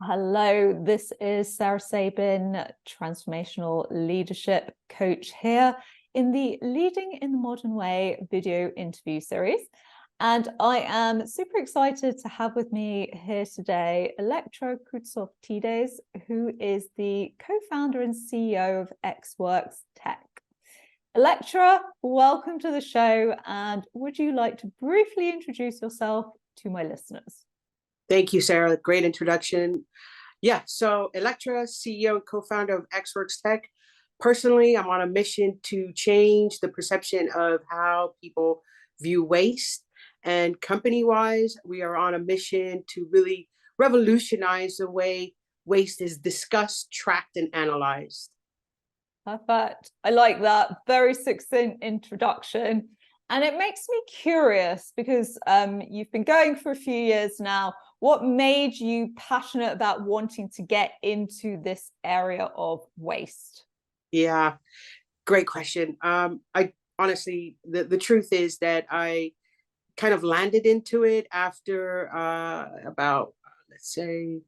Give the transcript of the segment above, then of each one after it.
Hello, this is Sarah Sabin, transformational leadership coach here in the Leading in the Modern Way video interview series. And I am super excited to have with me here today Electra Coutsoftides, who is the co-founder and CEO of Xworks Tech. Electra, welcome to the show. And would you like to briefly introduce yourself to my listeners? Thank you, Sarah. Great introduction. Yeah, so Electra, CEO and co-founder of Xworks Tech. Personally, I'm on a mission to change the perception of how people view waste. And company-wise, we are on a mission to really revolutionize the way waste is discussed, tracked, and analyzed. Perfect. I like that. Very succinct introduction. And it makes me curious because you've been going for a few years now. What made you passionate about wanting to get into this area of waste? Yeah, great question. I honestly, the truth is that I kind of landed into it after about, let's say,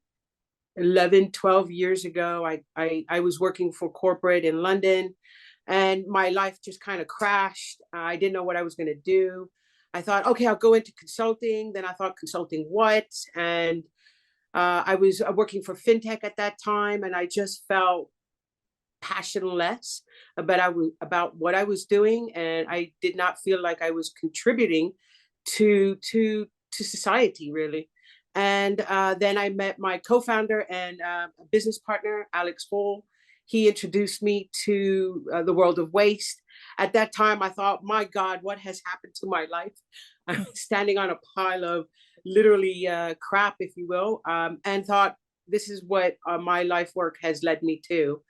11, 12 years ago. I was working for corporate in London, and my life just kind of crashed. I didn't know what I was going to do. I thought, okay, I'll go into consulting. Then I thought, consulting what? And I was working for fintech at that time, and I just felt passionless about what I was doing, and I did not feel like I was contributing to society really. And then I met my co-founder and business partner, Alex Hall. He introduced me to the world of waste. At that time, I thought, my God, what has happened to my life? I'm standing on a pile of literally crap, if you will, and thought, this is what my life work has led me to.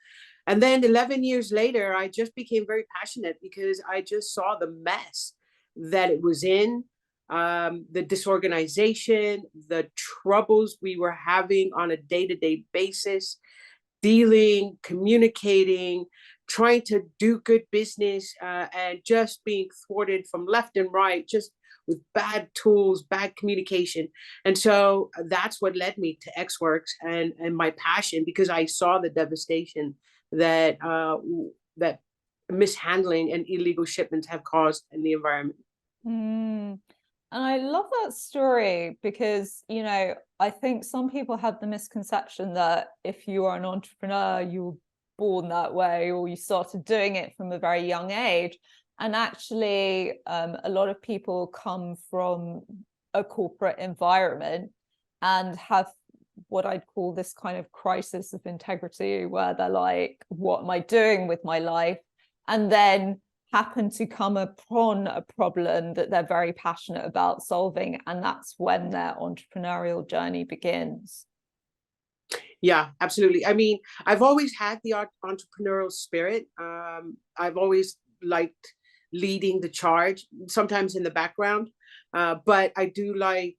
And then 11 years later, I just became very passionate because I just saw the mess that it was in, the disorganization, the troubles we were having on a day-to-day basis, dealing, communicating, trying to do good business, and just being thwarted from left and right, just with bad tools, bad communication. And so that's what led me to Xworks and my passion, because I saw the devastation that that mishandling and illegal shipments have caused in the environment. Mm. And I love that story because, I think some people have the misconception that if you are an entrepreneur, you were born that way or you started doing it from a very young age. And actually, a lot of people come from a corporate environment and have what I'd call this kind of crisis of integrity, where they're like, what am I doing with my life? And then happen to come upon a problem that they're very passionate about solving. And that's when their entrepreneurial journey begins. Yeah, absolutely. I mean, I've always had the entrepreneurial spirit. I've always liked leading the charge, sometimes in the background. But I do like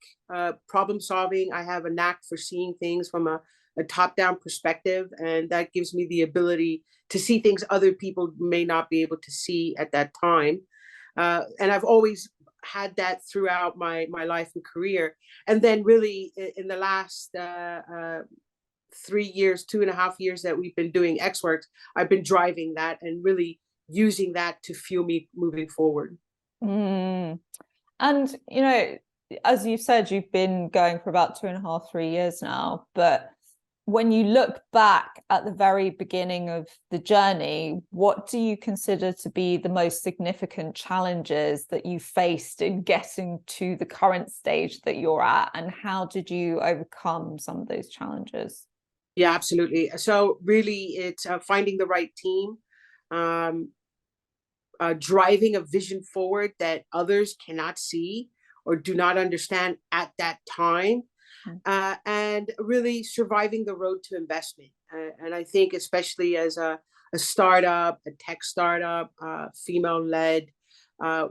problem solving. I have a knack for seeing things from a top-down perspective, and that gives me the ability to see things other people may not be able to see at that time. And I've always had that throughout my life and career. And then really in the last 3 years, 2.5 years that we've been doing Xworks, I've been driving that and really using that to fuel me moving forward. Mm. And, as you said, you've been going for about 2.5, 3 years now. But when you look back at the very beginning of the journey, what do you consider to be the most significant challenges that you faced in getting to the current stage that you're at? And how did you overcome some of those challenges? Yeah, absolutely. So really, it's finding the right team, um, driving a vision forward that others cannot see or do not understand at that time, and really surviving the road to investment. And I think especially as a startup, a tech startup, female-led,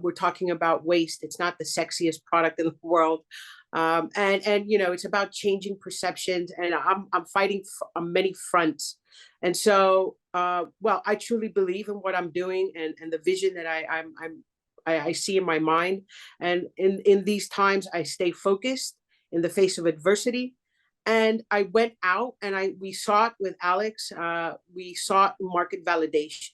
we're talking about waste. It's not the sexiest product in the world. And it's about changing perceptions, and I'm fighting on many fronts. And so, well, I truly believe in what I'm doing and the vision that I see in my mind. And in these times, I stay focused in the face of adversity, And I went out and we sought with Alex, we sought market validation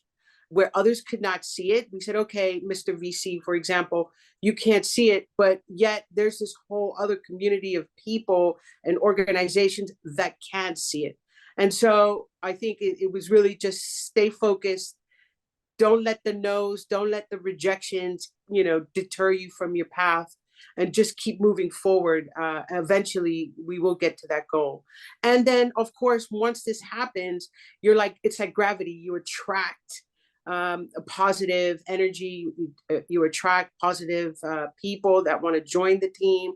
where others could not see it. We said, okay, Mr. VC, for example, you can't see it, but yet there's this whole other community of people and organizations that can see it. And so I think it was really just stay focused. Don't let the no's, don't let the rejections, deter you from your path, and just keep moving forward. Eventually we will get to that goal. And then of course, once this happens, it's like gravity. You attract a positive energy, you attract positive people that want to join the team.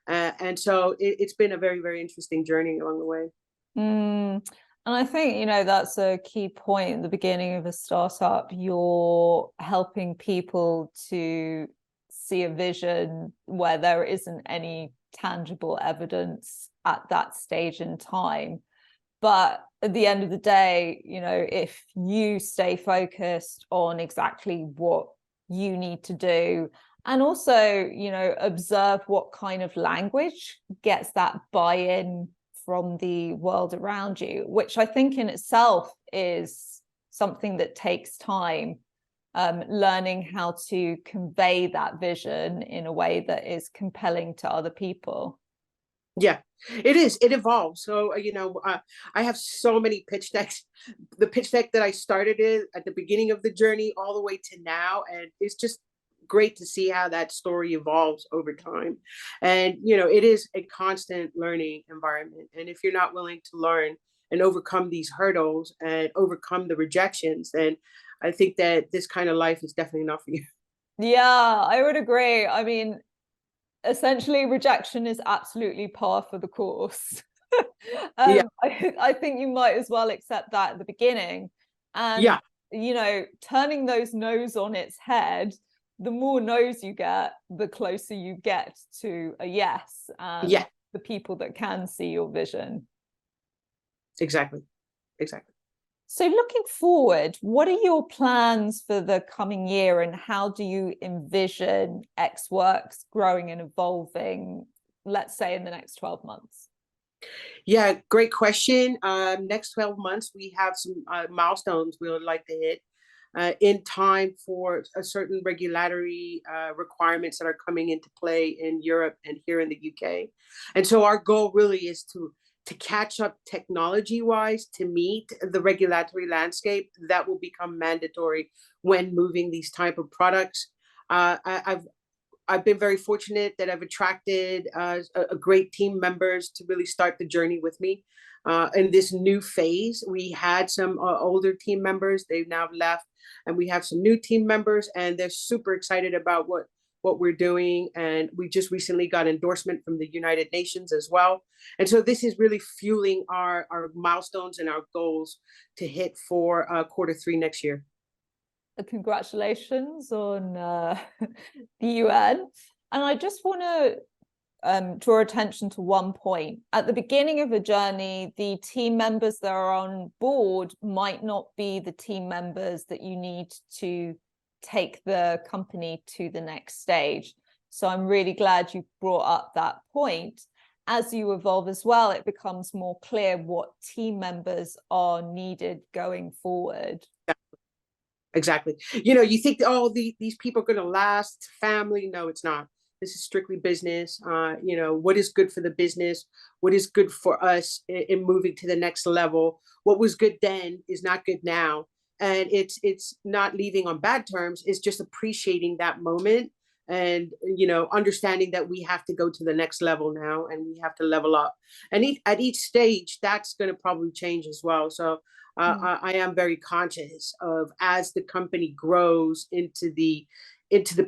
And so it's been a very, very interesting journey along the way. And I think, that's a key point at the beginning of a startup. You're helping people to see a vision where there isn't any tangible evidence at that stage in time. But at the end of the day, if you stay focused on exactly what you need to do, and also, observe what kind of language gets that buy-in from the world around you, which I think in itself is something that takes time, learning how to convey that vision in a way that is compelling to other people. Yeah, it is. It evolves. So, I have so many pitch decks. The pitch deck that I started at the beginning of the journey all the way to now. And it's just great to see how that story evolves over time. And, it is a constant learning environment. And if you're not willing to learn and overcome these hurdles and overcome the rejections, then I think that this kind of life is definitely not for you. Yeah, I would agree. I mean, essentially rejection is absolutely par for the course. Yeah. I think you might as well accept that at the beginning. And, yeah. Turning those no's on its head, the more no's you get, the closer you get to a yes, and Yeah. the people that can see your vision. Exactly. So looking forward, what are your plans for the coming year, and how do you envision Xworks growing and evolving, let's say in the next 12 months? Yeah, great question. Next 12 months, we have some milestones we would like to hit in time for a certain regulatory requirements that are coming into play in Europe and here in the UK. And so our goal really is to catch up technology-wise to meet the regulatory landscape that will become mandatory when moving these type of products. I've been very fortunate that I've attracted a great team members to really start the journey with me. In this new phase, we had some older team members, they've now left, and we have some new team members, and they're super excited about what we're doing. And we just recently got endorsement from the United Nations as well. And so this is really fueling our milestones and our goals to hit for Q3 next year. Congratulations on the UN. And I just want to draw attention to one point. At the beginning of a journey, the team members that are on board might not be the team members that you need to take the company to the next stage. So I'm really glad you brought up that point. As you evolve as well, it becomes more clear what team members are needed going forward. Exactly. You think, oh, these people are going to last, family. No, it's not. This is strictly business. What is good for the business? What is good for us in moving to the next level? What was good then is not good now. And it's not leaving on bad terms. It's just appreciating that moment and, understanding that we have to go to the next level now and we have to level up. And at each stage, that's going to probably change as well. So I am very conscious of, as the company grows into the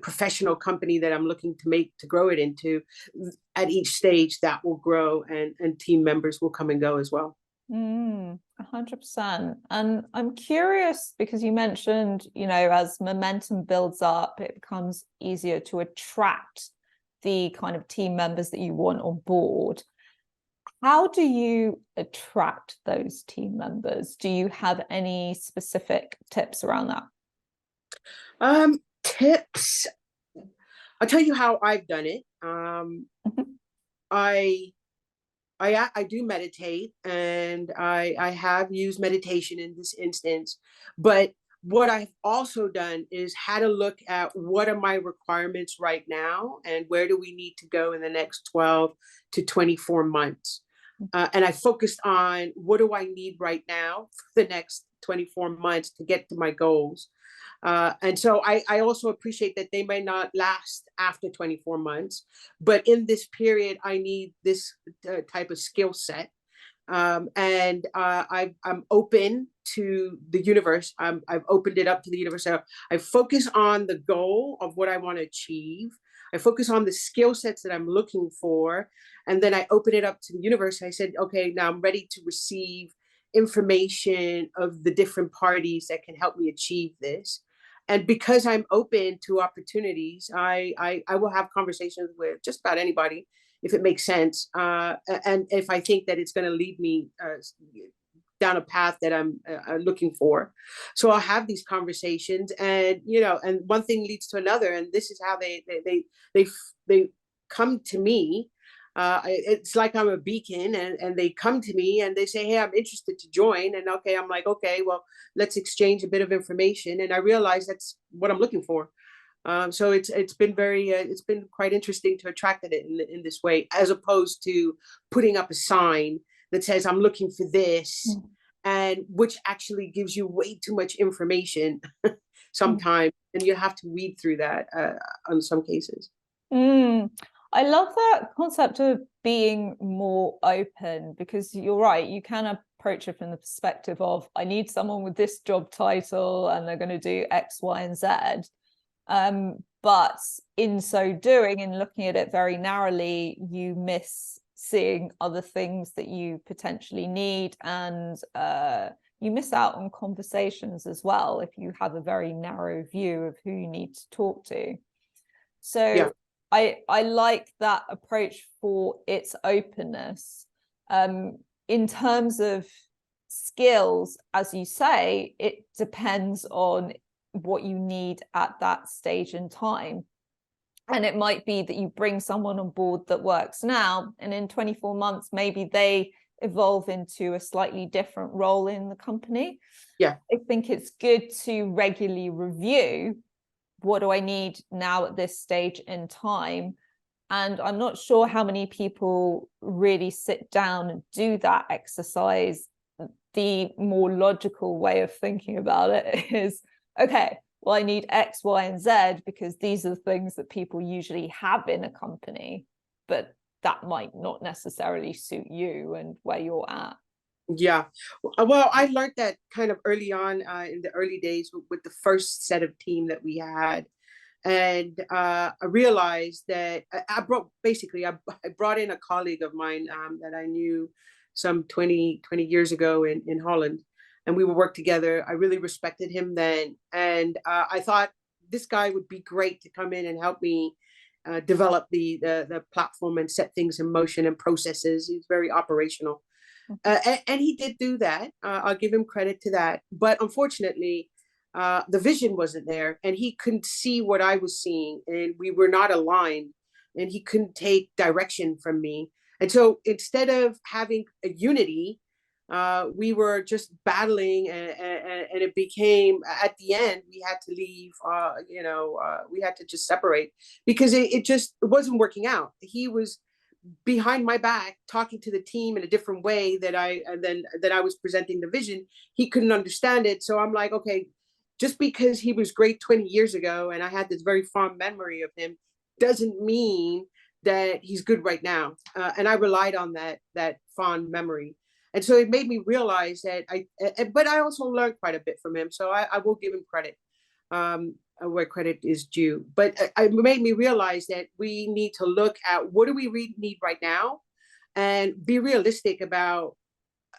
professional company that I'm looking to grow it into, at each stage that will grow and team members will come and go as well. 100%. And I'm curious because you mentioned, as momentum builds up, it becomes easier to attract the kind of team members that you want on board. How do you attract those team members? Do you have any specific tips around that? Tips. I'll tell you how I've done it. I I do meditate, and I have used meditation in this instance. But what I've also done is had a look at what are my requirements right now and where do we need to go in the next 12 to 24 months. And I focused on what do I need right now for the next 24 months to get to my goals. And so I also appreciate that they may not last after 24 months, but in this period, I need this type of skill set. I'm open to the universe. I've opened it up to the universe. So I focus on the goal of what I want to achieve. I focus on the skill sets that I'm looking for. And then I open it up to the universe. I said, okay, now I'm ready to receive information of the different parties that can help me achieve this. And because I'm open to opportunities, I will have conversations with just about anybody if it makes sense. And if I think that it's going to lead me down a path that I'm looking for. So I'll have these conversations, and, and one thing leads to another. And this is how they come to me. It's like I'm a beacon, and they come to me and they say, hey, I'm interested to join. And okay, I'm like, okay, well, let's exchange a bit of information. And I realize that's what I'm looking for. So it's been it's been quite interesting to attract it in this way, as opposed to putting up a sign that says I'm looking for this, and which actually gives you way too much information sometimes, and you have to weed through that on some cases. I love that concept of being more open, because you're right, you can approach it from the perspective of, I need someone with this job title and they're going to do X, Y, and Z. But in so doing, in looking at it very narrowly, you miss seeing other things that you potentially need, and you miss out on conversations as well if you have a very narrow view of who you need to talk to. So yeah. I like that approach for its openness. In terms of skills, as you say, it depends on what you need at that stage in time. And it might be that you bring someone on board that works now, and in 24 months, maybe they evolve into a slightly different role in the company. Yeah. I think it's good to regularly review, what do I need now at this stage in time? And I'm not sure how many people really sit down and do that exercise. The more logical way of thinking about it is, okay, well, I need X, Y, and Z because these are the things that people usually have in a company, but that might not necessarily suit you and where you're at. Yeah, well, I learned that kind of early on in the early days with the first set of team that we had. And I realized that I brought in a colleague of mine that I knew some 20 years ago in Holland, and we would work together. I really respected him then. And I thought this guy would be great to come in and help me develop the platform and set things in motion and processes. He's very operational. And he did do that. I'll give him credit to that. But unfortunately, the vision wasn't there, and he couldn't see what I was seeing, and we were not aligned, and he couldn't take direction from me. And so instead of having a unity, we were just battling, and it became, at the end, we had to leave, we had to just separate because it wasn't working out. He was behind my back talking to the team in a different way that I was presenting the vision. He couldn't understand it. So I'm like, okay, just because he was great 20 years ago and I had this very fond memory of him doesn't mean that he's good right now. And I relied on that fond memory. And so it made me realize that but I also learned quite a bit from him. So I will give him credit where credit is due. But it made me realize that we need to look at what do we really need right now and be realistic about,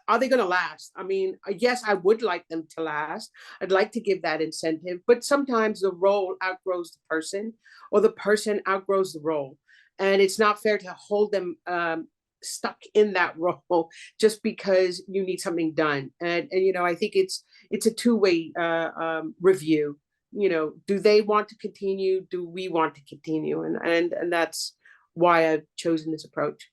are they going to last? I mean, yes, I would like them to last. I'd like to give that incentive, but sometimes the role outgrows the person, or the person outgrows the role. And it's not fair to hold them stuck in that role just because you need something done. And I think it's a two-way review. Do they want to continue? Do we want to continue? And that's why I've chosen this approach.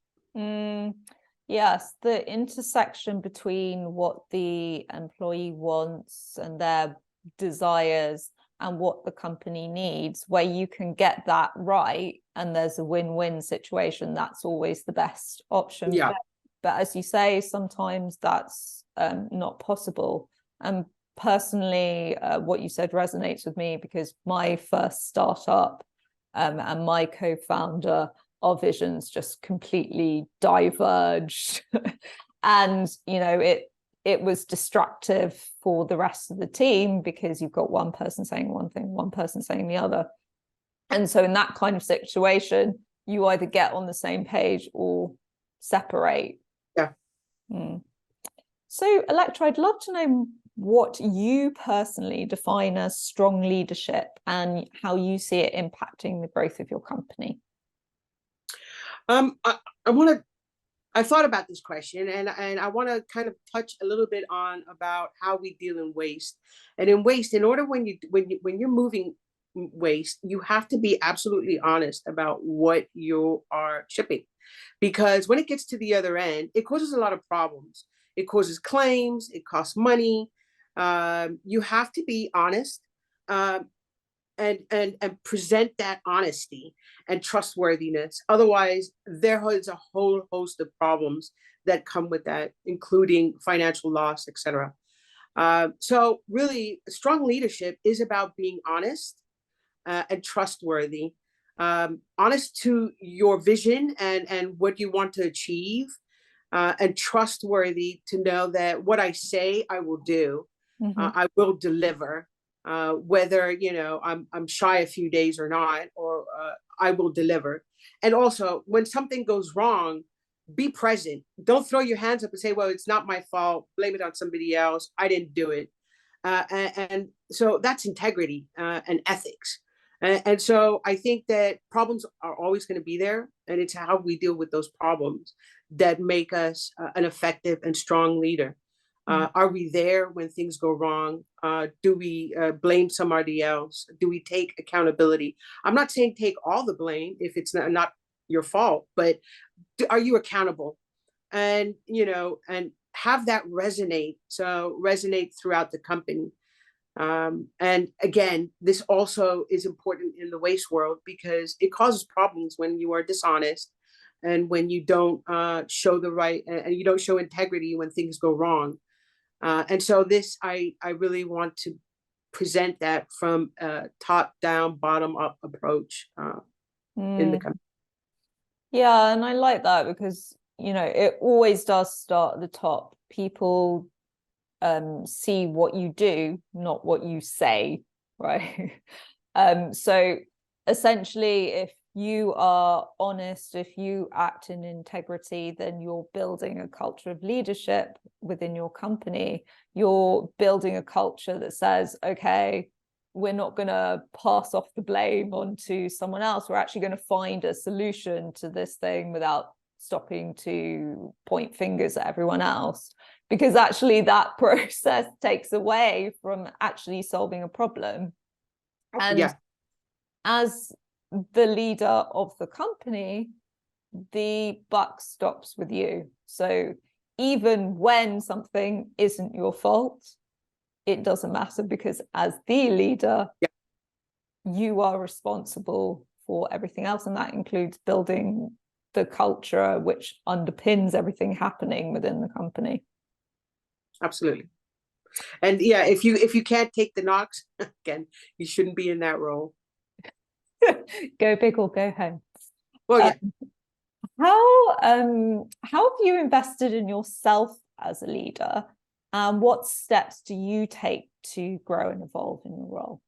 Yes, the intersection between what the employee wants and their desires and what the company needs, where you can get that right and there's a win-win situation, that's always the best option. Yeah. But as you say, sometimes that's not possible. And personally, what you said resonates with me because my first startup and my co-founder, our visions just completely diverged. And it was destructive for the rest of the team because you've got one person saying one thing, one person saying the other. And so in that kind of situation, you either get on the same page or separate. Yeah. So Electra, I'd love to know what you personally define as strong leadership and how you see it impacting the growth of your company. I thought about this question, and I want to kind of touch a little bit on about how we deal in waste. And in waste, in order when you're moving waste, you have to be absolutely honest about what you are shipping, because when it gets to the other end, it causes a lot of problems. It causes claims. It costs money. You have to be honest. And present that honesty and trustworthiness. Otherwise, there is a whole host of problems that come with that, including financial loss, etc. So really, strong leadership is about being honest and trustworthy. Honest to your vision and what you want to achieve, and trustworthy to know that what I say I will do, I will deliver. Whether I'm shy a few days or not, or I will deliver. And also, when something goes wrong, be present. Don't throw your hands up and say, "Well, it's not my fault. Blame it on somebody else. I didn't do it." And so that's integrity and ethics. And so I think that problems are always going to be there, and it's how we deal with those problems that make us an effective and strong leader. Are we there when things go wrong? Do we blame somebody else? Do we take accountability? I'm not saying take all the blame if it's not your fault, but are you accountable? And and have that resonate. So resonate throughout the company. And again, this also is important in the waste world because it causes problems when you are dishonest and when you don't show the right and you don't show integrity when things go wrong. And so I really want to present that from a top down, bottom up approach in the company. Yeah, and I like that because, it always does start at the top. People see what you do, not what you say, right? So essentially, if you are honest, if you act in integrity, then you're building a culture of leadership within your company. You're building a culture that says, okay, we're not going to pass off the blame onto someone else. We're actually going to find a solution to this thing without stopping to point fingers at everyone else, because actually that process takes away from actually solving a problem. And as the leader of the company, the buck stops with you. So even when something isn't your fault, it doesn't matter, because as the leader, you are responsible for everything else. And that includes building the culture which underpins everything happening within the company. Absolutely. And yeah, if you can't take the knocks, again, you shouldn't be in that role. Go big or go home. Well, yeah. How have you invested in yourself as a leader? What steps do you take to grow and evolve in your role?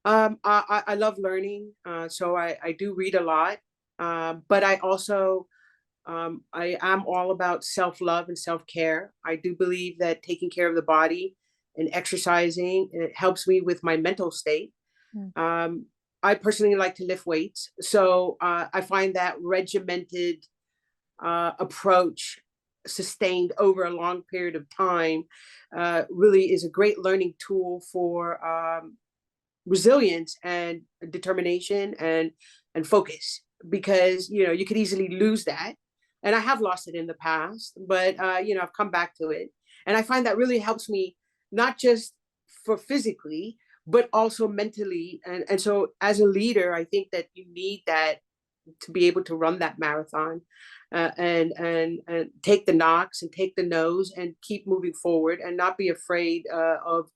I love learning, so I do read a lot, but I also I am all about self-love and self-care. I do believe that taking care of the body and exercising, it helps me with my mental state. I personally like to lift weights, so I find that regimented approach, sustained over a long period of time, really is a great learning tool for resilience and determination and focus, because you could easily lose that And I have lost it in the past, but I've come back to it. And I find that really helps me, not just for physically, but also mentally. And so as a leader, I think that you need that to be able to run that marathon, and take the knocks and take the no's and keep moving forward, and not be afraid of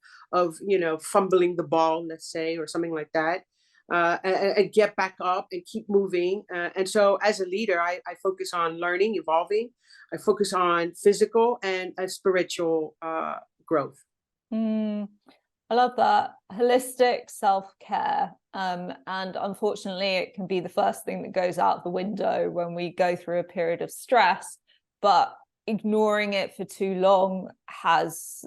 fumbling the ball, let's say, or something like that, and get back up and keep moving. And so as a leader, I focus on learning, evolving. I focus on physical and spiritual growth. I love that. Holistic self-care. And unfortunately, it can be the first thing that goes out the window when we go through a period of stress, but ignoring it for too long has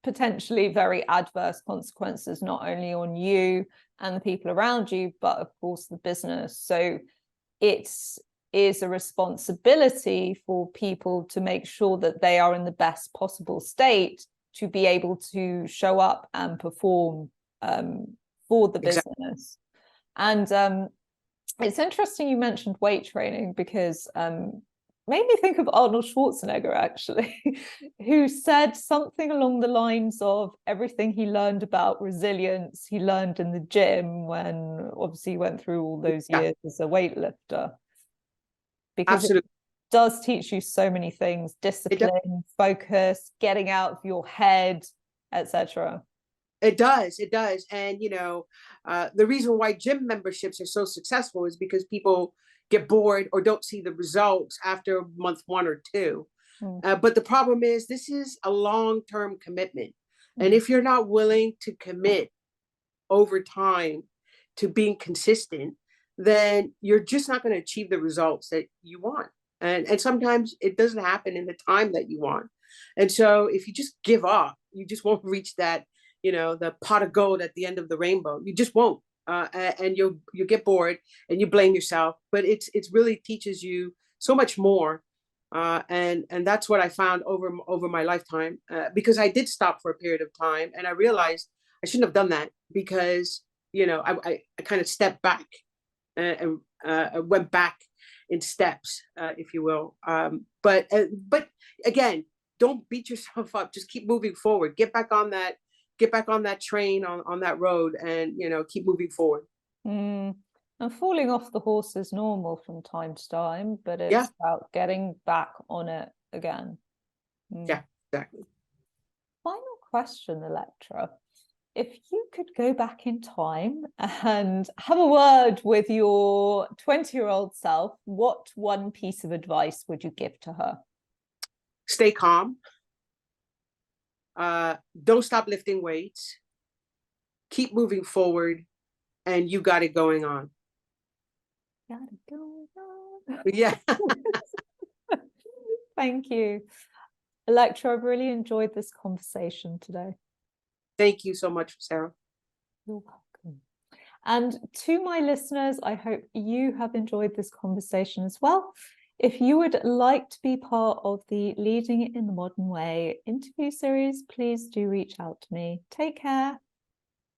potentially very adverse consequences, not only on you and the people around you, but of course the business. So it is a responsibility for people to make sure that they are in the best possible state to be able to show up and perform for the business. And it's interesting you mentioned weight training, because made me think of Arnold Schwarzenegger, actually, who said something along the lines of everything he learned about resilience, he learned in the gym when obviously he went through all those years as a weightlifter. Because Absolutely. It does teach you so many things: discipline, focus, getting out of your head, etc. It does. And the reason why gym memberships are so successful is because people get bored or don't see the results after month 1 or 2. But the problem is, this is a long-term commitment. And if you're not willing to commit over time to being consistent, then you're just not going to achieve the results that you want. And sometimes it doesn't happen in the time that you want. And so if you just give up, you just won't reach that, the pot of gold at the end of the rainbow. You just won't. And you get bored and you blame yourself. But it's really teaches you so much more. And that's what I found over my lifetime, because I did stop for a period of time, and I realized I shouldn't have done that, because I kind of stepped back and went back in steps, if you will. But again, don't beat yourself up. Just keep moving forward. Get back on that train, on that road, and keep moving forward. And falling off the horse is normal from time to time, but it's about getting back on it again. Yeah, exactly. Final question, Electra. If you could go back in time and have a word with your 20-year-old self, what one piece of advice would you give to her? Stay calm. Don't stop lifting weights. Keep moving forward, and you got it going on. Got it going on. Yeah. Thank you. Electra, I've really enjoyed this conversation today. Thank you so much, Sarah. You're welcome. And to my listeners, I hope you have enjoyed this conversation as well. If you would like to be part of the Leading in the Modern Way interview series, please do reach out to me. Take care.